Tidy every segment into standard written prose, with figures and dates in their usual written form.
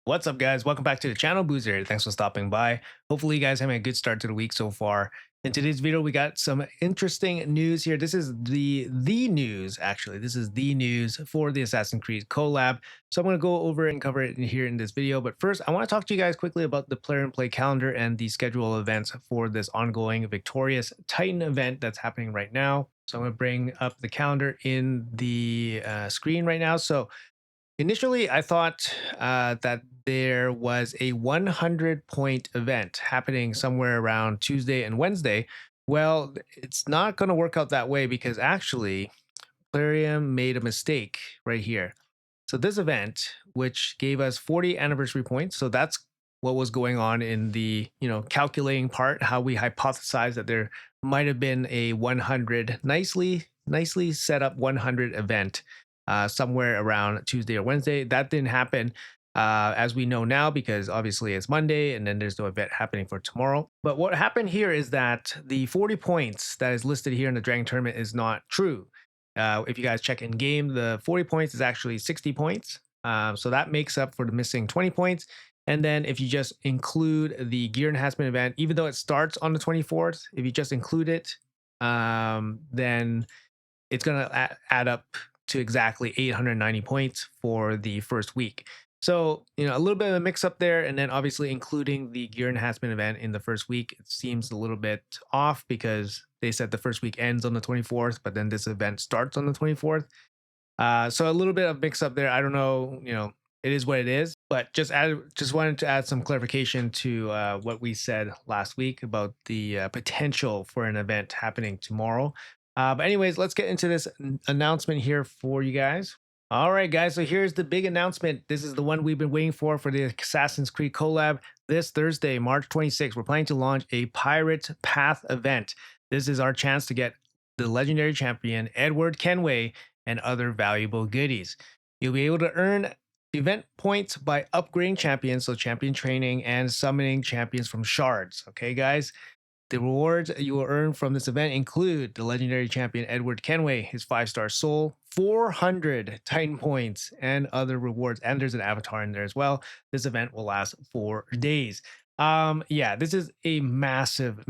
What's up, guys? Welcome back to the channel. Boozer. Thanks for stopping by. Hopefully, you guys having a good start to the week so far. In today's video, we got some interesting news here. This is the news, actually. This is the news for the Assassin's Creed collab. So I'm going to go over and cover it here in this video. But first, I want to talk to you guys quickly about the player and play calendar and the schedule of events for this ongoing Victorious Titan event that's happening right now. So I'm going to bring up the calendar in the screen right now. So initially, I thought that there was a 100-point event happening somewhere around Tuesday and Wednesday. Well, it's not going to work out that way because actually, Plarium made a mistake right here. So this event, which gave us 40 anniversary points, so that's what was going on in the calculating part, how we hypothesized that there might have been a 100 nicely set up 100 event somewhere around Tuesday or Wednesday. That didn't happen, as we know now, because obviously it's Monday and then there's no event happening for tomorrow. But what happened here is that the 40 points that is listed here in the Dragon Tournament is not true. If you guys check in game, the 40 points is actually 60 points. So that makes up for the missing 20 points. And then if you just include the gear enhancement event, even though it starts on the 24th, if you just include it, then it's going to add up to exactly 890 points for the first week. So, a little bit of a mix up there. And then obviously including the gear enhancement event in the first week, it seems a little bit off because they said the first week ends on the 24th, but then this event starts on the 24th. So a little bit of mix up there. I don't know, it is what it is, but just wanted to add some clarification to what we said last week about the potential for an event happening tomorrow. But anyways, let's get into this announcement here for you guys. All right, guys. So here's the big announcement. This is the one we've been waiting for the Assassin's Creed collab. This Thursday, March 26th, we're planning to launch a Pirate Path event. This is our chance to get the legendary champion Edward Kenway and other valuable goodies. You'll be able to earn event points by upgrading champions, so champion training and summoning champions from shards. Okay, guys. The rewards you will earn from this event include the legendary champion Edward Kenway, his 5-star soul, 400 Titan points, and other rewards. And there's an avatar in there as well. This event will last 4 days. Yeah, this is a massive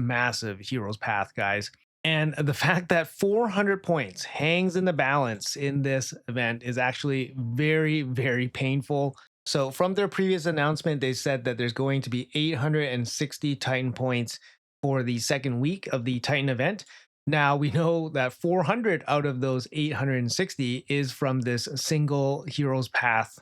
hero's path, guys. And the fact that 400 points hangs in the balance in this event is actually very, very painful. So from their previous announcement, they said that there's going to be 860 Titan points for the second week of the Titan event. Now we know that 400 out of those 860 is from this single hero's path,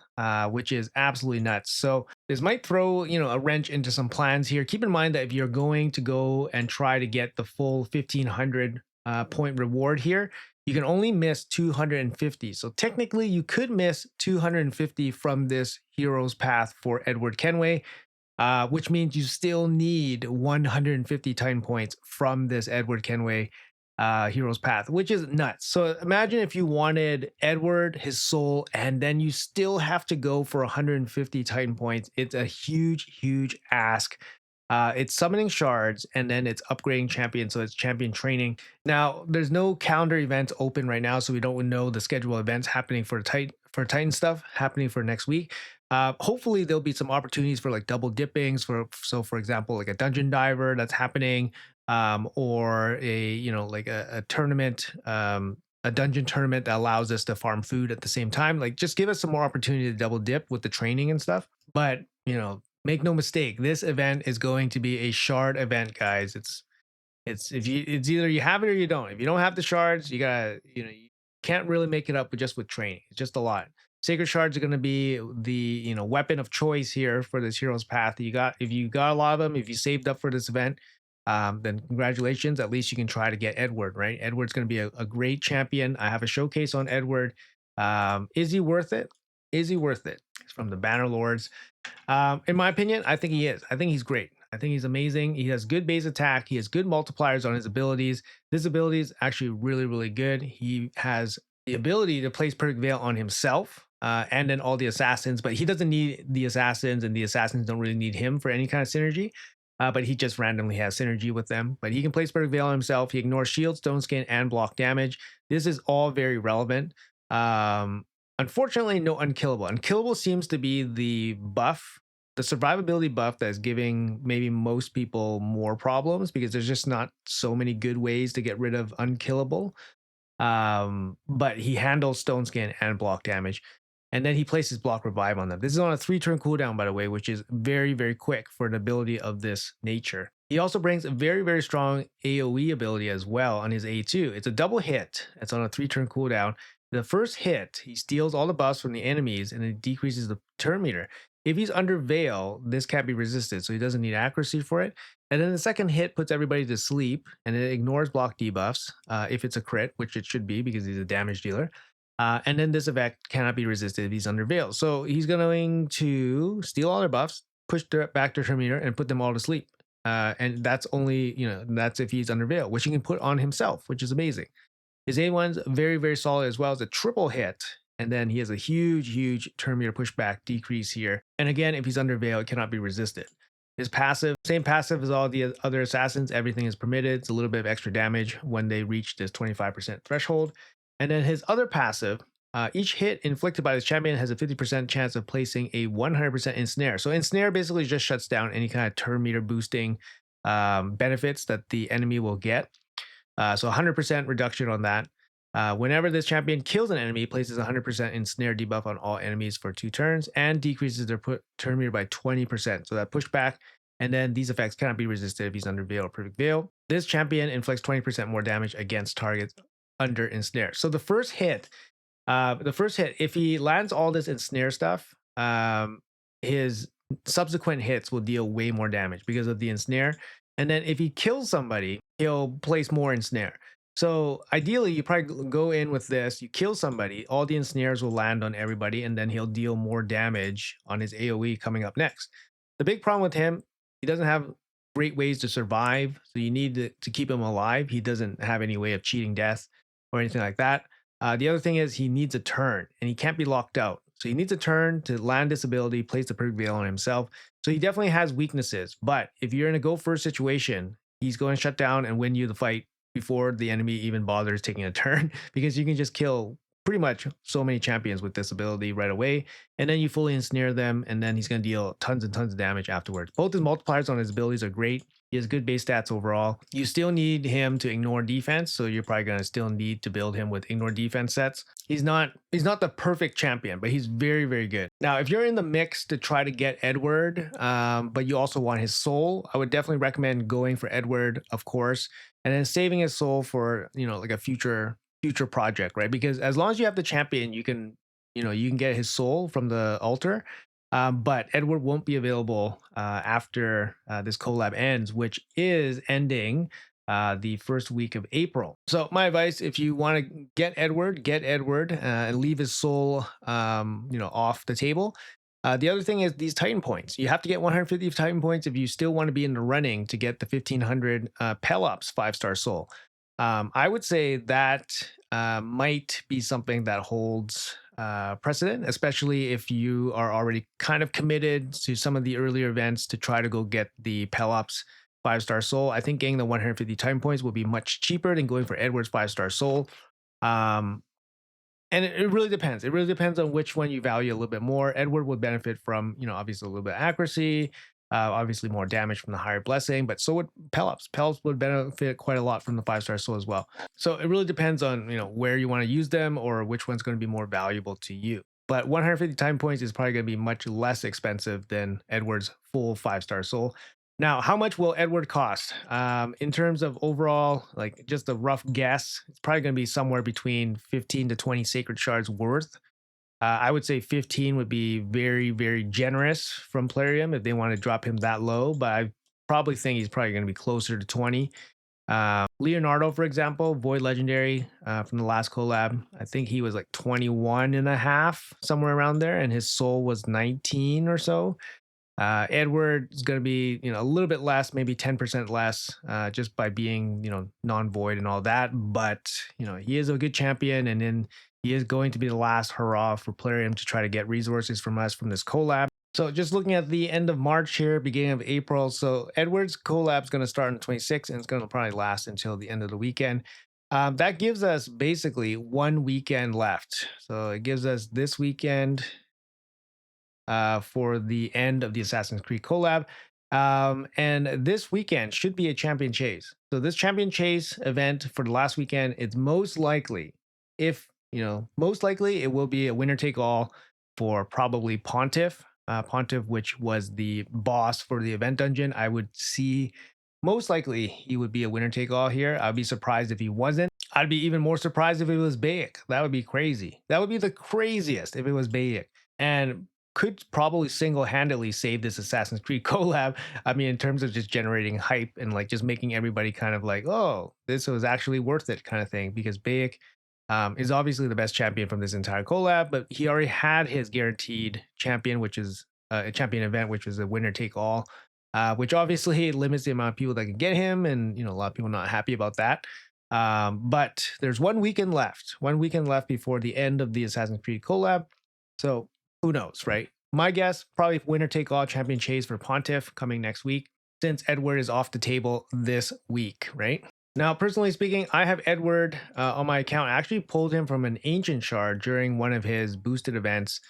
which is absolutely nuts. So this might throw, a wrench into some plans here. Keep in mind that if you're going to go and try to get the full 1500 point reward here, you can only miss 250. So technically you could miss 250 from this hero's path for Edward Kenway. Which means you still need 150 Titan points from this Edward Kenway hero's path, which is nuts. So imagine if you wanted Edward, his soul, and then you still have to go for 150 Titan points. It's a huge ask. It's summoning shards and then it's upgrading champions, so it's champion training. Now there's no calendar events open right now, so we don't know the schedule events happening for Titan stuff happening for next week. Hopefully there'll be some opportunities for like double dippings for example, like a dungeon diver that's happening, or a tournament, a dungeon tournament that allows us to farm food at the same time. Like just give us some more opportunity to double dip with the training and stuff. But make no mistake, this event is going to be a shard event, guys. It's either you have it or you don't. If you don't have the shards, you gotta, you can't really make it up with training. It's just a lot. Sacred shards are going to be the weapon of choice here for this hero's path. If you got a lot of them, if you saved up for this event, then congratulations. At least you can try to get Edward, right? Edward's going to be a great champion. I have a showcase on Edward. Is he worth it? Is he worth it? It's from the Banner Lords. In my opinion, I think he is. I think he's great. I think he's amazing. He has good base attack. He has good multipliers on his abilities. This ability is actually really good. He has the ability to place Perfect Veil on himself, and then all the assassins, but he doesn't need the assassins, and the assassins don't really need him for any kind of synergy. But he just randomly has synergy with them. But he can place Perfect Veil on himself. He ignores shield, stone skin, and block damage. This is all very relevant. Unfortunately, no unkillable. Unkillable seems to be the buff the survivability buff that is giving maybe most people more problems because there's just not so many good ways to get rid of unkillable. But he handles stone skin and block damage. And then he places block revive on them. This is on a 3-turn cooldown, by the way, which is very, very quick for an ability of this nature. He also brings a very, very strong AoE ability as well on his A2. It's a double hit. It's on a 3-turn cooldown. The first hit, he steals all the buffs from the enemies and it decreases the turn meter. If he's under Veil, this can't be resisted, so he doesn't need accuracy for it. And then the second hit puts everybody to sleep, and it ignores block debuffs if it's a crit, which it should be because he's a damage dealer. And then this effect cannot be resisted if he's under Veil. So he's going to steal all their buffs, push back their turn meter, and put them all to sleep. And that's only, that's if he's under Veil, which he can put on himself, which is amazing. His A1's very, very solid as well as a triple hit. And then he has a huge, huge turn meter pushback decrease here. And again, if he's under Veil, it cannot be resisted. His passive, same passive as all the other assassins. Everything is permitted. It's a little bit of extra damage when they reach this 25% threshold. And then his other passive, each hit inflicted by this champion has a 50% chance of placing a 100% ensnare. So ensnare basically just shuts down any kind of turn meter boosting benefits that the enemy will get. So 100% reduction on that. Whenever this champion kills an enemy, places 100% ensnare debuff on all enemies for 2 turns and decreases their turn meter by 20%. So that pushback, and then these effects cannot be resisted if he's under Veil or Perfect Veil. This champion inflicts 20% more damage against targets under ensnare. So the first hit, if he lands all this ensnare stuff, his subsequent hits will deal way more damage because of the ensnare. And then if he kills somebody, he'll place more ensnare. So ideally, you probably go in with this, you kill somebody, all the ensnares will land on everybody, and then he'll deal more damage on his AoE coming up next. The big problem with him, he doesn't have great ways to survive, so you need to keep him alive. He doesn't have any way of cheating death or anything like that. The other thing is he needs a turn, and he can't be locked out. So he needs a turn to land this ability, place the Perfect Veil on himself. So he definitely has weaknesses, but if you're in a go first situation, he's going to shut down and win you the fight before the enemy even bothers taking a turn because you can just kill pretty much so many champions with this ability right away, and then you fully ensnare them, and then he's going to deal tons and tons of damage afterwards. Both his multipliers on his abilities are great. He has good base stats overall. You still need him to ignore defense, so you're probably going to still need to build him with ignore defense sets. He's not the perfect champion, but he's very, very good. Now, if you're in the mix to try to get Edward, but you also want his soul, I would definitely recommend going for Edward, of course, and then saving his soul for, like a future project, right? Because as long as you have the champion, you can get his soul from the altar. But Edward won't be available after this collab ends, which is ending the first week of April. So my advice, if you want to get Edward and leave his soul, off the table. The other thing is these Titan points. You have to get 150 Titan points if you still want to be in the running to get the 1500 Pelops 5-star soul. I would say that might be something that holds precedent, especially if you are already kind of committed to some of the earlier events to try to go get the Pelops 5-star soul. I think getting the 150 Titan points will be much cheaper than going for Edward's 5-star soul. And it really depends. It really depends on which one you value a little bit more. Edward would benefit from, obviously a little bit of accuracy, obviously more damage from the higher blessing, but so would Pelops. Pelops would benefit quite a lot from the 5-star soul as well. So it really depends on, where you want to use them or which one's going to be more valuable to you. But 150 time points is probably going to be much less expensive than Edward's full 5-star soul. Now, how much will Edward cost? In terms of overall, like just a rough guess, it's probably going to be somewhere between 15 to 20 sacred shards worth. I would say 15 would be very, very generous from Plarium if they want to drop him that low, but I probably think he's probably going to be closer to 20. Leonardo, for example, Void Legendary from the last collab, I think he was like 21 and a half, somewhere around there, and his soul was 19 or so. Edward is going to be, a little bit less, maybe 10% less, just by being, non-void and all that. But, he is a good champion, and then he is going to be the last hurrah for Plarium to try to get resources from us from this collab. So just looking at the end of March here, beginning of April. So Edward's collab is going to start on 26, and it's going to probably last until the end of the weekend. That gives us basically 1 weekend left. So it gives us this weekend. for the end of the Assassin's Creed collab. And this weekend should be a champion chase. So this champion chase event for the last weekend, it's most likely, if most likely it will be a winner take all for probably Pontiff. Pontiff, which was the boss for the event dungeon. I would see most likely he would be a winner take all here. I'd be surprised if he wasn't. I'd be even more surprised if it was Bayek. That would be crazy. That would be the craziest if it was Bayek. And could probably single-handedly save this Assassin's Creed collab. I mean, in terms of just generating hype and like just making everybody kind of like, oh, this was actually worth it kind of thing. Because Bayek is obviously the best champion from this entire collab, but he already had his guaranteed champion, which is a champion event, which was a winner take all, which obviously limits the amount of people that can get him, and a lot of people not happy about that. But there's 1 weekend left before the end of the Assassin's Creed collab, so who knows, right? My guess, probably winner take all champion chase for Pontiff coming next week, since Edward is off the table this week, right? Now, personally speaking, I have Edward on my account. I actually pulled him from an ancient shard during one of his boosted events.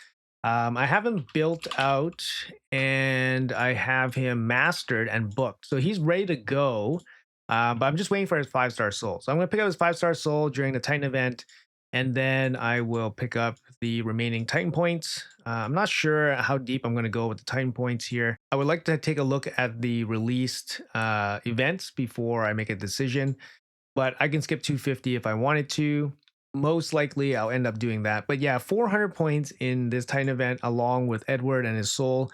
I have him built out and I have him mastered and booked. So he's ready to go, but I'm just waiting for his 5-star soul. So I'm going to pick up his 5-star soul during the Titan event, and then I will pick up the remaining Titan points. I'm not sure how deep I'm going to go with the Titan points here. I would like to take a look at the released events before I make a decision, but I can skip 250 if I wanted to. Most likely I'll end up doing that. But yeah, 400 points in this Titan event along with Edward and his soul.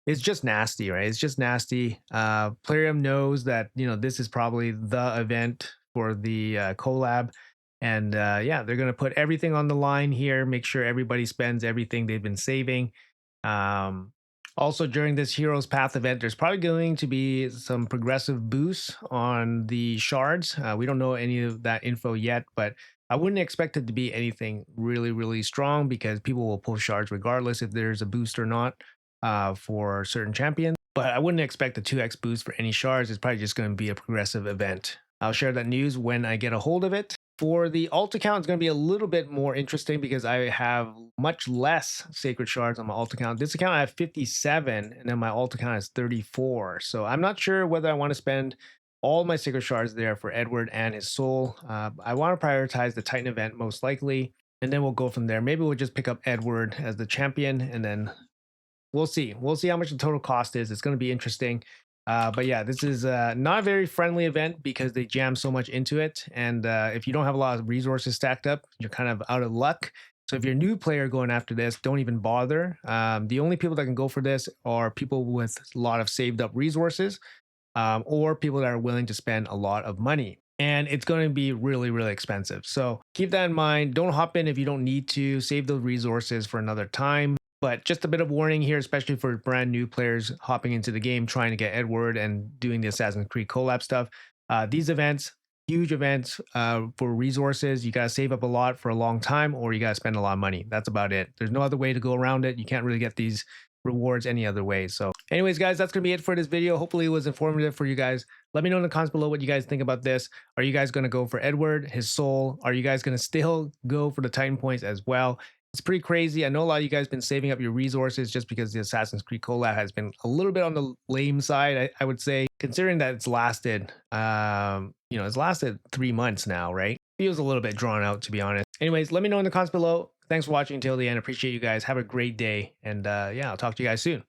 It's just nasty, right? It's just nasty. Plarium knows that, this is probably the event for the collab. And yeah, they're going to put everything on the line here, make sure everybody spends everything they've been saving. Also, during this Heroes Path event, there's probably going to be some progressive boosts on the shards. We don't know any of that info yet, but I wouldn't expect it to be anything really, really strong, because people will pull shards regardless if there's a boost or not for certain champions. But I wouldn't expect a 2x boost for any shards. It's probably just going to be a progressive event. I'll share that news when I get a hold of it. For the alt account, it's going to be a little bit more interesting because I have much less sacred shards on my alt account. This account I have 57, and then my alt account is 34. So I'm not sure whether I want to spend all my sacred shards there for Edward and his soul. I want to prioritize the Titan event most likely, and then we'll go from there. Maybe we'll just pick up Edward as the champion, and then we'll see. We'll see how much the total cost is. It's going to be interesting. But yeah, this is not a very friendly event because they jam so much into it. And if you don't have a lot of resources stacked up, you're kind of out of luck. So if you're a new player going after this, don't even bother. The only people that can go for this are people with a lot of saved up resources, or people that are willing to spend a lot of money. And it's going to be really, really expensive. So keep that in mind. Don't hop in if you don't need to. Save those resources for another time. But just a bit of warning here, especially for brand new players hopping into the game, trying to get Edward and doing the Assassin's Creed collab stuff. These events, huge events for resources. You got to save up a lot for a long time, or you got to spend a lot of money. That's about it. There's no other way to go around it. You can't really get these rewards any other way. So anyways, guys, that's going to be it for this video. Hopefully it was informative for you guys. Let me know in the comments below what you guys think about this. Are you guys going to go for Edward, his soul? Are you guys going to still go for the Titan points as well? It's pretty crazy. I know a lot of you guys have been saving up your resources just because the Assassin's Creed collab has been a little bit on the lame side, I would say, considering that it's lasted, it's lasted 3 months now, right? Feels a little bit drawn out, to be honest. Anyways, let me know in the comments below. Thanks for watching until the end. Appreciate you guys. Have a great day. And yeah, I'll talk to you guys soon.